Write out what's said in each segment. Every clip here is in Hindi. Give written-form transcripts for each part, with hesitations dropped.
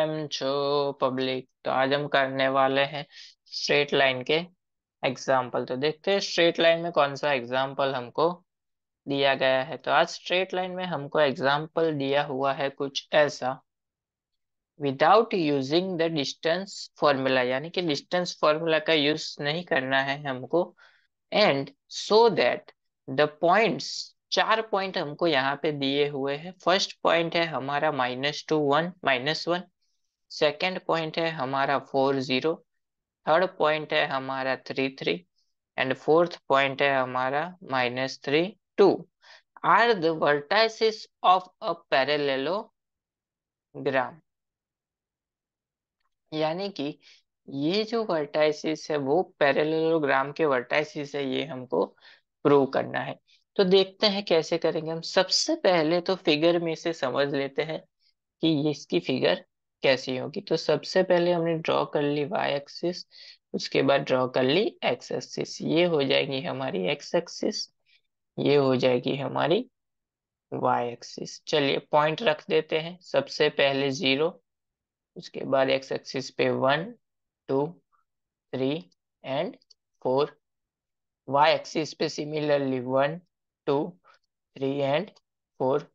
કેમ છો पब्लिक। तो आज हम करने वाले हैं स्ट्रेट लाइन के एग्जाम्पल। तो देखते हैं स्ट्रेट लाइन में कौन सा एग्जाम्पल हमको दिया गया है। तो आज स्ट्रेट लाइन में हमको एग्जाम्पल दिया हुआ है कुछ ऐसा, without using the distance formula, यानी कि डिस्टेंस फॉर्मूला का यूज नहीं करना है हमको। And so that the points, चार पॉइंट हमको यहाँ पे दिए हुए हैं। फर्स्ट पॉइंट है हमारा -2 1 -1, सेकेंड पॉइंट है हमारा 4 0, थर्ड पॉइंट है हमारा 3 3, एंड फोर्थ पॉइंट है हमारा -3 2, are the vertices of a parallelogram. यानी कि ये जो वर्टाइसिस है वो पैरेललोग्राम के वर्टाइसिस है, ये हमको प्रूव करना है। तो देखते हैं कैसे करेंगे हम। सबसे पहले तो फिगर में से समझ लेते हैं कि ये इसकी फिगर कैसी होगी। तो सबसे पहले हमने ड्रॉ कर ली वाई एक्सिस, उसके बाद ड्रॉ कर ली एक्स एक्सिस। ये हो जाएगी हमारी एक्स एक्सिस, ये हो जाएगी हमारी वाई एक्सिस। चलिए पॉइंट रख देते हैं। सबसे पहले 0, उसके बाद एक्स एक्सिस पे 1 2 3 एंड 4, वाई एक्सिस पे सिमिलरली 1 2 3 एंड 4।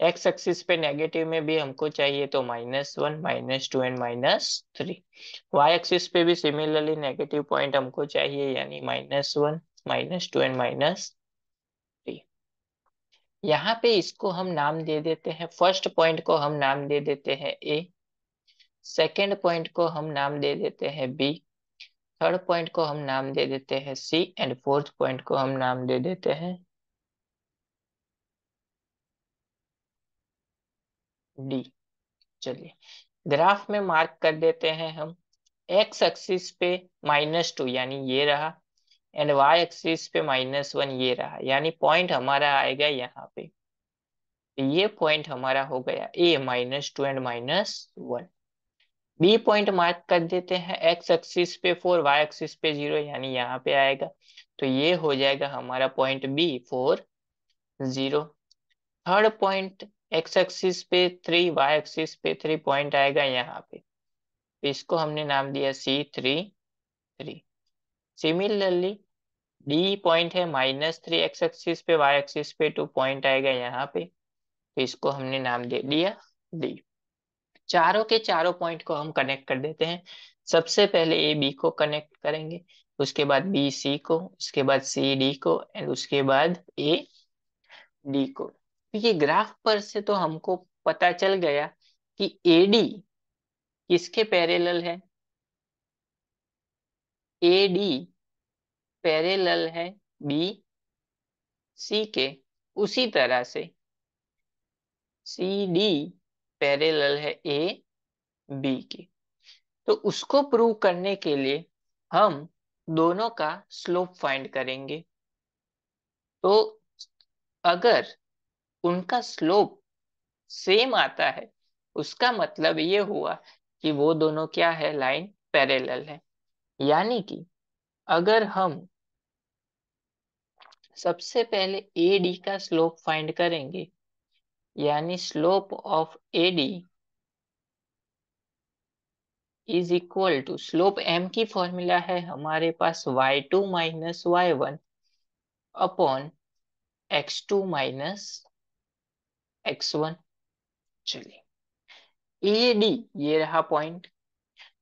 एक्स एक्सिस पे नेगेटिव में भी हमको चाहिए तो -1 -2 एंड -3। वाई एक्सिस पे भी सिमिलरली नेगेटिव पॉइंट हमको चाहिए, यानी -1 -2 एंड -3। यहाँ पे इसको हम नाम दे देते हैं। फर्स्ट पॉइंट को हम नाम दे देते हैं ए, सेकेंड पॉइंट को हम नाम दे देते हैं बी, थर्ड पॉइंट को हम नाम दे देते हैं सी, एंड फोर्थ पॉइंट को हम नाम दे देते हैं डी। चलिए ग्राफ में मार्क कर देते हैं हम। एक्स एक्सिस पे -2 यानी ये रहा, एंड वाई एक्सिस पे -1 ये रहा, यानी पॉइंट हमारा आएगा यहाँ पे। तो ये पॉइंट हमारा हो गया ए -2 एंड -1। बी पॉइंट मार्क कर देते हैं। एक्स एक्सिस पे 4, वाई एक्सिस पे 0, यानी यहाँ पे आएगा। तो ये हो जाएगा हमारा point B 4 0। Third point X axis पे 3, वाई एक्सिस पे 3 पॉइंट आएगा यहाँ पे। तो इसको हमने नाम दिया C3 3। सिमिलरली डी पॉइंट है -3, एक्स एक्सिस पे वाई एक्सिस पे 2 पॉइंट आएगा यहाँ पे। तो इसको हमने नाम दे दिया डी। चारों के चारों पॉइंट को हम कनेक्ट कर देते हैं। सबसे पहले ए बी को कनेक्ट करेंगे, उसके बाद बी सी को, उसके बाद सी डी को, एंड उसके बाद ए डी को। तो ये ग्राफ पर से तो हमको पता चल गया कि ए डी किसके पैरेलल है। ए डी पैरेलल है बी सी के। उसी तरह से सी डी पैरेलल है ए बी के। तो उसको प्रूव करने के लिए हम दोनों का स्लोप फाइंड करेंगे। तो अगर उनका स्लोप सेम आता है, उसका मतलब ये हुआ कि वो दोनों क्या है, लाइन पैरेलल है। यानी कि अगर हम सबसे पहले ए डी का स्लोप फाइंड करेंगे, यानी slope of A D is equal to, slope M की फॉर्मूला है हमारे पास y2 - y1 upon x2 - x1। चलिए ए डी ये रहा पॉइंट।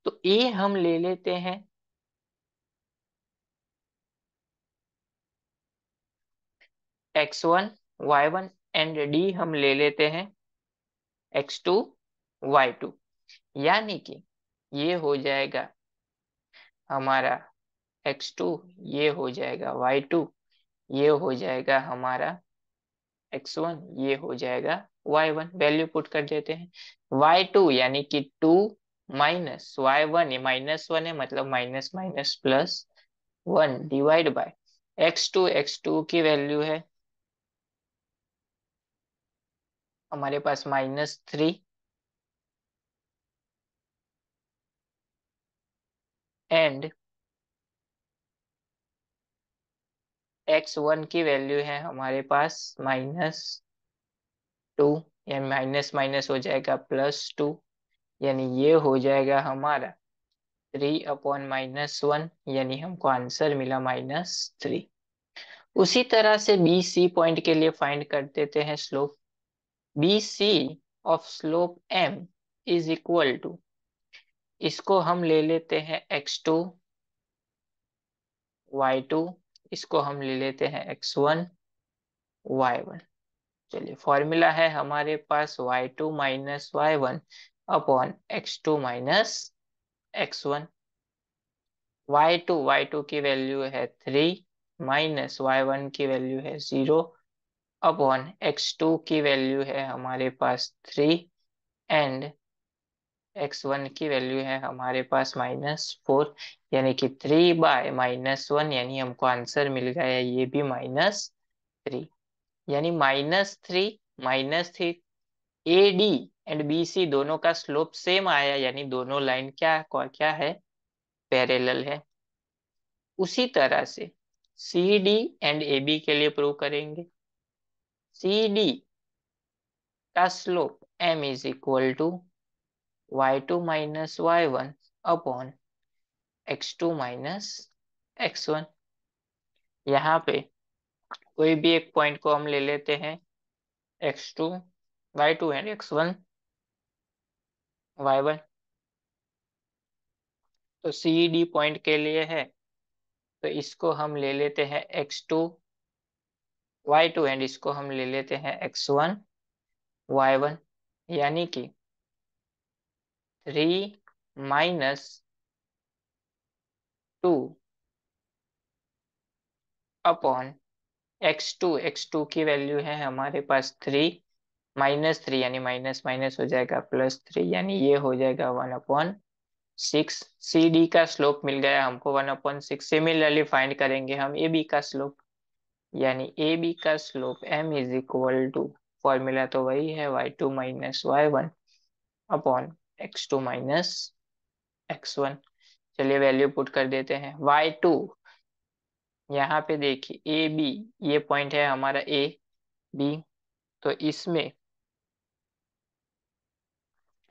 तो ए हम ले लेते हैं x1 y1, एंड डी हम ले लेते हैं x2 y2। यानी कि ये हो जाएगा हमारा x2, ये हो जाएगा y2, ये हो जाएगा हमारा x1, ये हो जाएगा y1। वैल्यू पुट कर देते हैं। y2 यानी कि 2 माइनस y1, ये -1 है मतलब minus minus plus 1 divide by x2। x2 की वैल्यू है हमारे पास -3, एंड x1 की वैल्यू है हमारे पास -2, या माइनस माइनस हो जाएगा +2, यानी ये हो जाएगा हमारा 3/-1, यानी हमको आंसर मिला -3। उसी तरह से बी सी पॉइंट के लिए फाइंड कर देते हैं slope. B C of slope M is equal to, इसको हम ले लेते हैं x2 y2, इसको हम ले लेते हैं x1 y1। चलिए फॉर्मूला है हमारे पास y2 minus y1 upon x2 minus x1। y2 की वैल्यू है 3 माइनस y1 की वैल्यू है 0 अपॉन x2 की वैल्यू है हमारे पास 3 एंड x1 की वैल्यू है हमारे पास -4, यानी कि 3/-1, यानी हमको आंसर मिल गया ये भी -3। यानी -3 A D and B C दोनों का स्लोप सेम आया, यानी दोनों लाइन क्या क्या है, पैरेलल है। उसी तरह से C D and A B के लिए प्रूव करेंगे। सी डी का slope m is equal to y2 minus y1 upon x2 minus x1। यहाँ पे कोई भी एक पॉइंट को हम ले लेते हैं, x2 y2 and x1 y1। तो सी डी पॉइंट के लिए है, तो इसको हम ले लेते हैं x2 y2 एंड इसको हम ले लेते हैं x1 y1, यानी कि 3 - 2 अपॉन x2 की वैल्यू है हमारे पास 3 -3, यानी माइनस माइनस हो जाएगा +3, यानी ये हो जाएगा 1/6। सी डी का स्लोप मिल गया हमको 1/6। सिमिलरली फाइंड करेंगे हम ए बी का स्लोप, यानी ए बी का slope m is equal to, formula तो वही है y2 minus y1 upon x2 minus x1। चलिए वैल्यू पुट कर देते हैं। y2 यहाँ पे देखिए ए बी, ये पॉइंट है हमारा ए बी, तो इसमें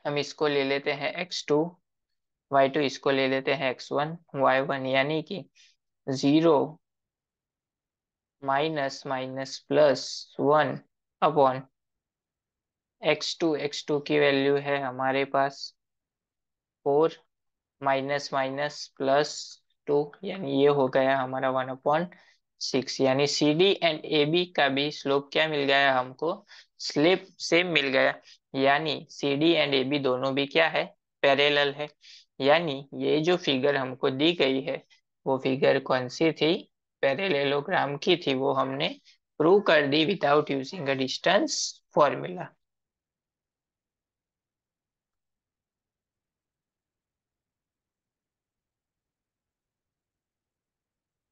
हम इसको ले लेते हैं x2 y2, इसको ले लेते हैं x1 y1, यानी कि 0 माइनस माइनस +1 अपॉन x2 की वैल्यू है हमारे पास 4 माइनस माइनस +2, यानी ये हो गया हमारा 1/6। यानी C D and A B का भी स्लोप क्या मिल गया हमको, स्लोप सेम मिल गया, यानी C D and A B दोनों भी क्या है, पैरेलल है। यानी ये जो फिगर हमको दी गई है वो फिगर कौन सी थी, पैरेललोग्राम की थी, वो हमने प्रूव कर दी without using a distance formula.